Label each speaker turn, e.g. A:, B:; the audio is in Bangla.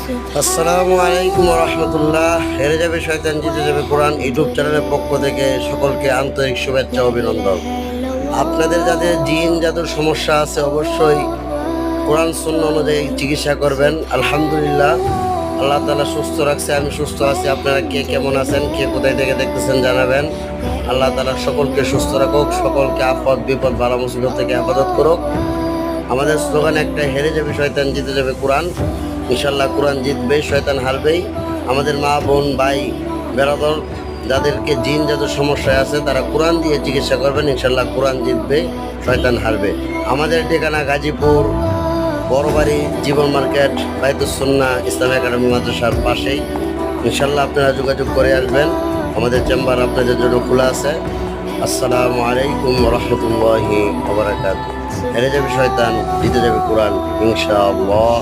A: আসসালামু আলাইকুম রহমতুল্লাহ। হেরে যাবে শয়তান, জিতে যাবে কোরআন ইউটিউব চ্যানেলের পক্ষ থেকে সকলকে আন্তরিক শুভেচ্ছা ও অভিনন্দন। আপনাদের যাদের জিন জাদুর সমস্যা আছে অবশ্যই কোরআন সুন্নাহ অনুযায়ী চিকিৎসা করবেন। আলহামদুলিল্লাহ, আল্লাহ তাআলা সুস্থ রাখছে, আমি সুস্থ আছি। আপনারা কে কেমন আছেন, কে কোথায় থেকে দেখতেছেন জানাবেন। আল্লাহ তাআলা সকলকে সুস্থ রাখুক, সকলকে আপদ বিপদ বালা মুসিবত থেকে হেফাজত করুক। আমাদের স্লোগান একটা, হেরে যাবে শয়তান, জিতে যাবে কোরআন। ইনশাল্লাহ কোরআন জিতবে, শয়তান হারবেই। আমাদের মা বোন ভাই বেরাদর যাদেরকে জিন জাদুর সমস্যায় আছে তারা কোরআন দিয়ে চিকিৎসা করবেন। ইনশাল্লাহ কোরআন জিতবে, শয়তান হারবে। আমাদের ঠিকানা গাজীপুর বড়বাড়ি জীবন মার্কেট বাইতুস সুন্নাহ ইসলামী একাডেমি মাদ্রাসার পাশেই। ইনশাল্লাহ আপনারা যোগাযোগ করে আসবেন, আমাদের চেম্বার আপনাদের জন্য খোলা আছে। আসসালামু আলাইকুম রহমতুল্লাহি ওয়া বারাকাতুহু। হেরে যাবে শয়তান, জিতে যাবে কোরআন ইনশাআল্লাহ।